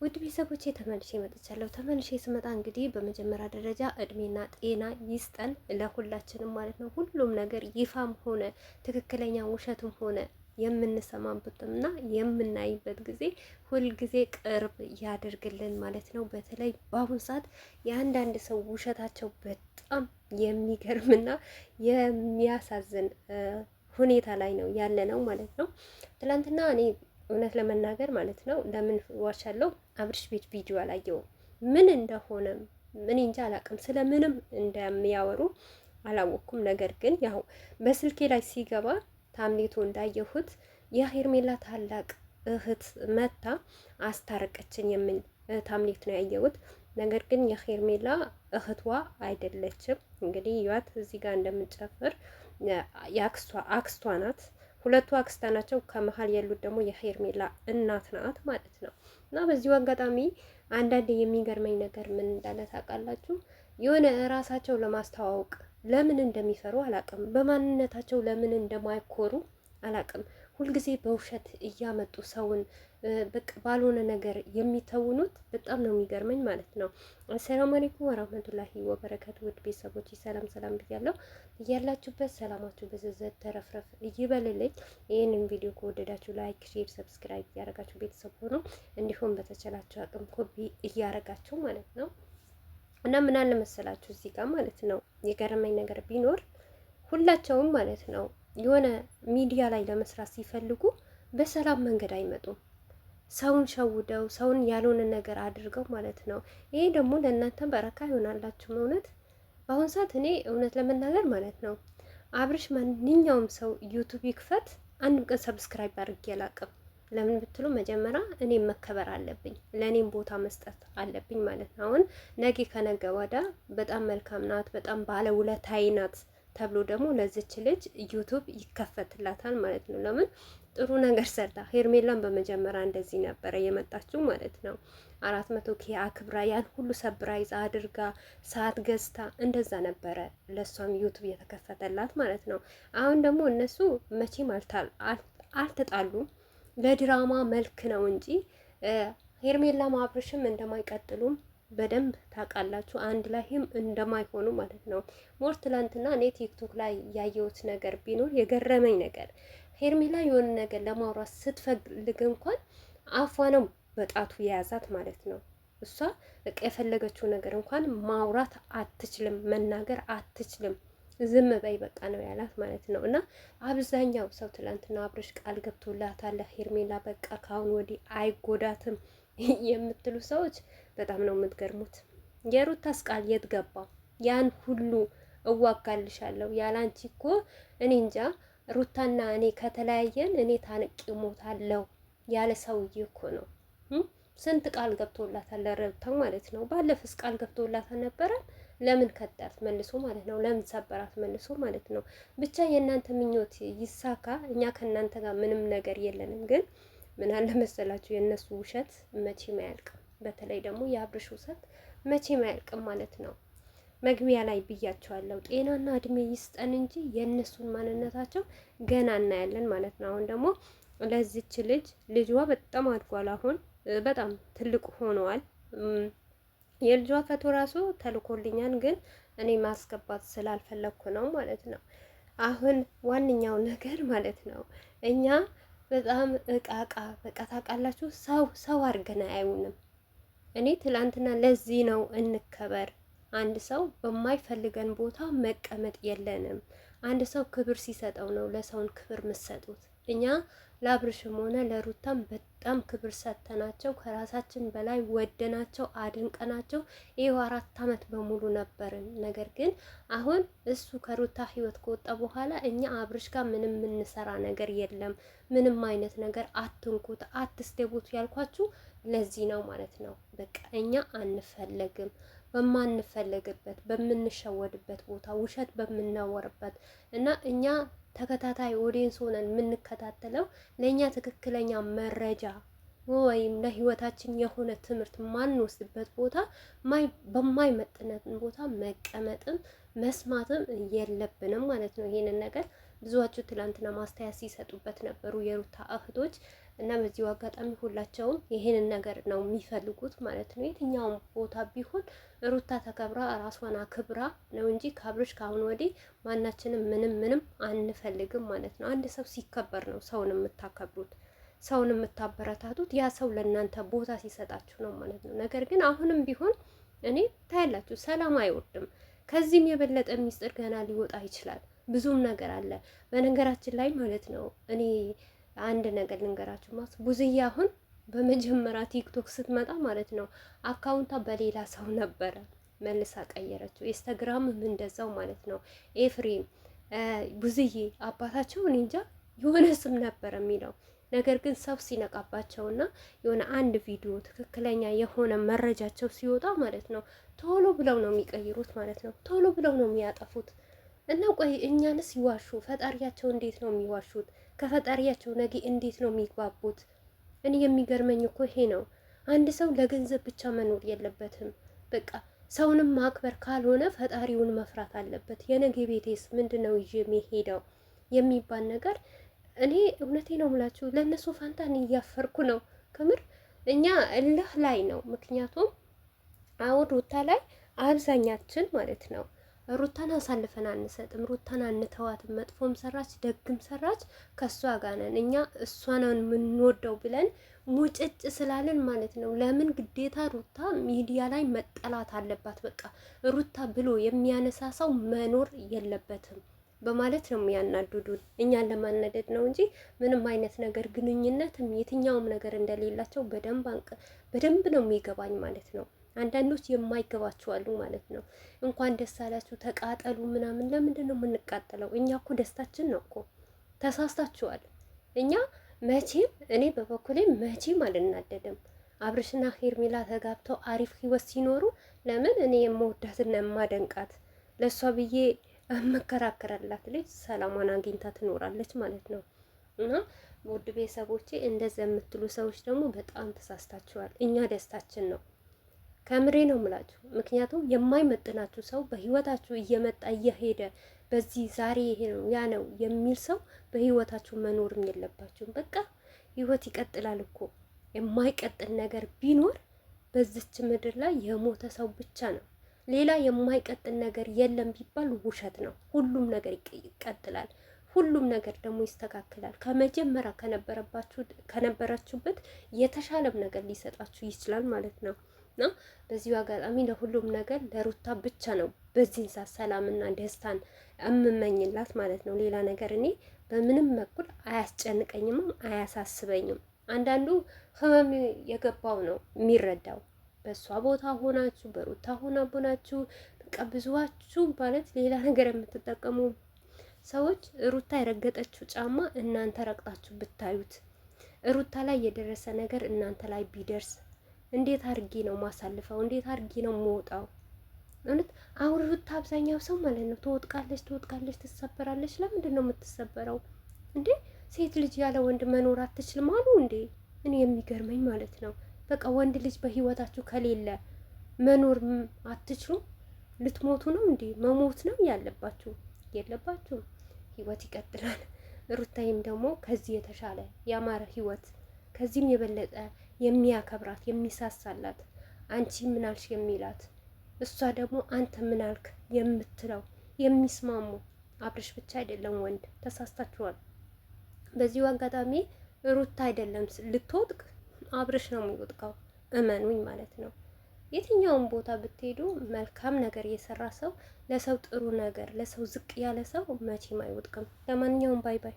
ውድ ቤተሰቦቼ ተመልሼ መጥቻለሁ። ተመልሼ ስመጣ እንግዲህ በመጀመሪያ ደረጃ እድሜና ጤና ይስጠን ለሁላችንም ማለት ነው። ሁሉም ነገር ይፋም ሆነ ትክክለኛ ውሸትም ሆነ የምንሰማበትና የምናይበት ጊዜ ሁልጊዜ ቅርብ ያደርግልን ማለት ነው። በተለይ በአሁኑ ሰዓት የአንዳንድ ሰው ውሸታቸው በጣም የሚገርምና የሚያሳዝን ሁኔታ ላይ ነው ያለ ነው ማለት ነው። ትላንትና እኔ እውነት ለመናገር ማለት ነው ለምን ዋሻለሁ፣ አብርሽ ቤት ቪዲዮ አላየውም። ምን እንደሆነ ምን እንጃ አላውቅም። ስለምንም እንደሚያወሩ አላወቅኩም። ነገር ግን ያው በስልኬ ላይ ሲገባ ታምሌቶ እንዳየሁት የሄርሜላ ታላቅ እህት መታ አስታረቀችን የሚል ታምሌት ነው ያየሁት። ነገር ግን የሄርሜላ እህቷ አይደለችም። እንግዲህ ያት እዚህ ጋር እንደምንጨፍር አክስቷ ናት። ሁለቱ አክስታ ናቸው። ከመሀል ያሉት ደግሞ የሄርሜላ እናት ናት ማለት ነው። እና በዚሁ አጋጣሚ አንዳንድ የሚገርመኝ ነገር ምን እንዳለ ታውቃላችሁ? የሆነ ራሳቸው ለማስተዋወቅ ለምን እንደሚፈሩ አላቅም። በማንነታቸው ለምን እንደማይኮሩ አላቅም። ሁልጊዜ በውሸት እያመጡ ሰውን በቃ ባልሆነ ነገር የሚተውኑት በጣም ነው የሚገርመኝ ማለት ነው። አሰላሙ አለይኩም ወራህመቱላሂ ወበረካቱ። ውድ ቤተሰቦች ሰላም ሰላም ብያለሁ። እያላችሁበት ሰላማችሁ በዘዘት ተረፍረፍ ይበልልኝ። ይህንን ቪዲዮ ከወደዳችሁ ላይክ፣ ሼር፣ ሰብስክራይብ እያደረጋችሁ ቤተሰብ ሆኖ እንዲሁም በተቻላችሁ አቅም ኮፒ እያደረጋችሁ ማለት ነው። እና ምን አለ መሰላችሁ እዚህ ጋር ማለት ነው የገረመኝ ነገር ቢኖር ሁላቸውም ማለት ነው የሆነ ሚዲያ ላይ ለመስራት ሲፈልጉ በሰላም መንገድ አይመጡም። ሰውን ሸውደው ሰውን ያልሆነ ነገር አድርገው ማለት ነው። ይሄ ደግሞ ለእናንተ በረካ ይሆናላችሁ። እውነት በአሁን ሰዓት እኔ እውነት ለመናገር ማለት ነው አብርሽ ማንኛውም ሰው ዩቱብ ይክፈት አንድ ቀን ሰብስክራይብ አድርጌ አላቅም። ለምን ብትሉ መጀመሪያ እኔም መከበር አለብኝ፣ ለእኔም ቦታ መስጠት አለብኝ ማለት ነው። አሁን ነገ ከነገ ወዳ በጣም መልካም ናት፣ በጣም ባለውለታዬ ናት ተብሎ ደግሞ ለዚች ልጅ ዩቱብ ይከፈትላታል ማለት ነው። ለምን ጥሩ ነገር ሰርታ ሄርሜላን በመጀመሪያ እንደዚህ ነበረ የመጣችው ማለት ነው። 400K አክብራ ያን ሁሉ ሰብራይዝ አድርጋ ሰዓት ገዝታ እንደዛ ነበረ ለሷም ዩቱብ የተከፈተላት ማለት ነው። አሁን ደግሞ እነሱ መቼም አልተጣሉም፣ ለድራማ መልክ ነው እንጂ ሄርሜላም አብርሽም እንደማይቀጥሉም በደንብ ታውቃላችሁ። አንድ ላይም እንደማይሆኑ ማለት ነው። ሞር ትላንትና እኔ ቲክቶክ ላይ ያየሁት ነገር ቢኖር የገረመኝ ነገር ሄርሜላ የሆነ ነገር ለማውራት ስትፈልግ እንኳን አፏ ነው በጣቱ የያዛት ማለት ነው። እሷ በቃ የፈለገችው ነገር እንኳን ማውራት አትችልም፣ መናገር አትችልም። ዝም በይ በቃ ነው ያላት ማለት ነው። እና አብዛኛው ሰው ትላንትና አብርሽ ቃል ገብቶላታል ሄርሜላ በቃ ካሁን ወዲህ አይጎዳትም የምትሉ ሰዎች በጣም ነው የምትገርሙት። የሩታስ ቃል የት ገባ? ያን ሁሉ እዋጋልሻለሁ ያላንቺ እኮ እኔ እንጃ። ሩታና እኔ ከተለያየን እኔ ታንቄ ሞታለሁ ያለ ሰውዬ እኮ ነው። ስንት ቃል ገብቶላታል ለሩታ ማለት ነው። ባለፈስ ቃል ገብቶላታል ነበረ። ለምን ከዳት መልሶ ማለት ነው። ለምን ሰበራት መልሶ ማለት ነው። ብቻ የእናንተ ምኞት ይሳካ። እኛ ከእናንተ ጋር ምንም ነገር የለንም። ግን ምን አለ መሰላችሁ የእነሱ ውሸት መቼም አያልቅም። በተለይ ደግሞ የአብርሽ ውሸት መቼም አያልቅም ማለት ነው። መግቢያ ላይ ብያቸዋለሁ። ጤናና እድሜ ይስጠን እንጂ የእነሱን ማንነታቸው ገና እናያለን ማለት ነው። አሁን ደግሞ ለዚች ልጇ በጣም አድጓል። አሁን በጣም ትልቅ ሆነዋል። የልጇ ፈቶ ራሱ ተልኮልኛል፣ ግን እኔ ማስገባት ስላልፈለግኩ ነው ማለት ነው። አሁን ዋነኛው ነገር ማለት ነው እኛ በጣም እቃ በቃ ታውቃላችሁ፣ ሰው አድርገን አያዩንም። እኔ ትላንትና ለዚህ ነው እንከበር። አንድ ሰው በማይፈልገን ቦታ መቀመጥ የለንም። አንድ ሰው ክብር ሲሰጠው ነው ለሰውን ክብር የምትሰጡት። እኛ ለአብርሽም ሆነ ለሩታም በጣም ክብር ሰጥተናቸው ከራሳችን በላይ ወደናቸው አድንቀናቸው ይኸው 4 ዓመት በሙሉ ነበርን። ነገር ግን አሁን እሱ ከሩታ ህይወት ከወጣ በኋላ እኛ አብርሽ ጋር ምንም የምንሰራ ነገር የለም። ምንም አይነት ነገር አትንኩት፣ አትስደቡት ያልኳችሁ ለዚህ ነው ማለት ነው። በቃ እኛ አንፈለግም። በማንፈለግበት በምንሸወድበት ቦታ ውሸት በምናወርበት እና እኛ ተከታታይ ኦዲየንስ ሆነን የምንከታተለው ለእኛ ትክክለኛ መረጃ ወይም ለህይወታችን የሆነ ትምህርት ማንወስድበት ቦታ በማይመጥነት ቦታ መቀመጥም መስማትም የለብንም ማለት ነው። ይሄንን ነገር ብዙዎቹ ትላንትና ማስተያየት ሲሰጡበት ነበሩ የሩታ እህቶች። እና በዚሁ አጋጣሚ ሁላቸውም ይሄንን ነገር ነው የሚፈልጉት ማለት ነው። የትኛውም ቦታ ቢሆን ሩታ ተከብራ ራሷን አክብራ ነው እንጂ ከአብርሽ ከአሁን ወዲህ ማናችንም ምንም አንፈልግም ማለት ነው። አንድ ሰው ሲከበር ነው ሰውን የምታከብሩት፣ ሰውን የምታበረታቱት ያ ሰው ለእናንተ ቦታ ሲሰጣችሁ ነው ማለት ነው። ነገር ግን አሁንም ቢሆን እኔ ታያላችሁ ሰላም አይወርድም። ከዚህም የበለጠ ሚስጥር ገና ሊወጣ ይችላል። ብዙም ነገር አለ በነገራችን ላይ ማለት ነው። እኔ አንድ ነገር ልንገራችሁ ማለት ቡዝዬ አሁን በመጀመሪያ ቲክቶክ ስትመጣ ማለት ነው አካውንቷ በሌላ ሰው ነበረ፣ መልሳ ቀየረችው። ኢንስታግራምም እንደዛው ማለት ነው። ኤፍሬም ቡዝዬ አባታቸው እኔ እንጃ የሆነ ስም ነበረ የሚለው ነገር ግን ሰው ሲነቃባቸውና የሆነ አንድ ቪዲዮ ትክክለኛ የሆነ መረጃቸው ሲወጣ ማለት ነው ቶሎ ብለው ነው የሚቀይሩት ማለት ነው። ቶሎ ብለው ነው የሚያጠፉት። እና ቆይ እኛንስ ይዋሹ ፈጣሪያቸው እንዴት ነው የሚዋሹት? ከፈጣሪያቸው ነገ እንዴት ነው የሚግባቡት? እኔ የሚገርመኝ እኮ ይሄ ነው። አንድ ሰው ለገንዘብ ብቻ መኖር የለበትም። በቃ ሰውንም ማክበር ካልሆነ ፈጣሪውን መፍራት አለበት። የነገ ቤቴስ ምንድን ነው ይዤ የሚሄደው የሚባል ነገር እኔ እውነቴ ነው የምላችሁ ለእነሱ ፋንታ እኔ እያፈርኩ ነው ከምር። እኛ እልህ ላይ ነው። ምክንያቱም አሁን ሩታ ላይ አብዛኛችን ማለት ነው ሩታን አሳልፈን አንሰጥም፣ ሩታን አንተዋትም። መጥፎም ሰራች ደግም ሰራች ከእሷ ጋር ነን እኛ እሷን የምንወደው ብለን ሙጭጭ ስላለን ማለት ነው። ለምን ግዴታ ሩታ ሚዲያ ላይ መጠላት አለባት? በቃ ሩታ ብሎ የሚያነሳ ሰው መኖር የለበትም በማለት ነው የሚያናድዱን። እኛን ለማናደድ ነው እንጂ ምንም አይነት ነገር ግንኙነትም የትኛውም ነገር እንደሌላቸው በደንብ ነው የሚገባኝ ማለት ነው። አንዳንዶች የማይገባቸው አሉ ማለት ነው። እንኳን ደስ አላችሁ ተቃጠሉ ምናምን። ለምንድን ነው የምንቃጠለው? እኛ እኮ ደስታችን ነው እኮ። ተሳስታችኋል። እኛ መቼም እኔ በበኩሌ መቼም አልናደድም። አብርሽና ሄርሜላ ተጋብተው አሪፍ ህይወት ሲኖሩ ለምን እኔ የምወዳትና የማደንቃት ለእሷ ብዬ መከራከራላት ልጅ ሰላሟን አግኝታ ትኖራለች ማለት ነው። እና ውድ ቤተሰቦቼ እንደዚያ የምትሉ ሰዎች ደግሞ በጣም ተሳስታችኋል። እኛ ደስታችን ነው። ከምሬ ነው የምላችሁ። ምክንያቱም የማይመጥናችሁ ሰው በህይወታችሁ እየመጣ እየሄደ በዚህ ዛሬ ይሄ ነው ያ ነው የሚል ሰው በህይወታችሁ መኖርም የለባችሁም። በቃ ህይወት ይቀጥላል እኮ። የማይቀጥል ነገር ቢኖር በዚች ምድር ላይ የሞተ ሰው ብቻ ነው። ሌላ የማይቀጥል ነገር የለም ቢባል ውሸት ነው። ሁሉም ነገር ይቀጥላል። ሁሉም ነገር ደግሞ ይስተካከላል። ከመጀመሪያ ከነበራችሁበት የተሻለም ነገር ሊሰጣችሁ ይችላል ማለት ነው። እና በዚሁ አጋጣሚ ለሁሉም ነገር ለሩታ ብቻ ነው በዚህ ሰዓት ሰላምና ደስታን እምመኝላት ማለት ነው። ሌላ ነገር እኔ በምንም በኩል አያስጨንቀኝም አያሳስበኝም። አንዳንዱ ህመም የገባው ነው የሚረዳው። በእሷ ቦታ ሆናችሁ በሩታ ሆናችሁ በቃ ብዙዋችሁ ማለት ሌላ ነገር የምትጠቀሙ ሰዎች ሩታ የረገጠችው ጫማ እናንተ ረግጣችሁ ብታዩት፣ ሩታ ላይ የደረሰ ነገር እናንተ ላይ ቢደርስ እንዴት አድርጌ ነው ማሳልፈው? እንዴት አድርጌ ነው የምወጣው? እውነት አሁን ሩታ አብዛኛው ሰው ማለት ነው ትወጥቃለች፣ ትሰበራለች። ለምንድን ነው የምትሰበረው እንዴ? ሴት ልጅ ያለ ወንድ መኖር አትችልም አሉ እንዴ? እኔ የሚገርመኝ ማለት ነው በቃ ወንድ ልጅ በህይወታችሁ ከሌለ መኖር አትችሉም? ልትሞቱ ነው እንዴ? መሞት ነው ያለባችሁ? የለባችሁም። ህይወት ይቀጥላል። ሩታይም ደግሞ ከዚህ የተሻለ ያማረ ህይወት ከዚህም የበለጠ የሚያከብራት የሚሳሳላት አንቺ ምናልሽ የሚላት እሷ ደግሞ አንተ ምናልክ የምትለው የሚስማሙ አብርሽ ብቻ አይደለም ወንድ። ተሳስታችኋል። በዚሁ አጋጣሚ ሩታ አይደለም ልትወጥቅ አብርሽ ነው የሚወጥቀው። እመኑኝ ማለት ነው። የትኛውን ቦታ ብትሄዱ መልካም ነገር የሰራ ሰው ለሰው ጥሩ ነገር ለሰው ዝቅ ያለ ሰው መቼም አይወጥቅም። ለማንኛውም ባይ ባይ።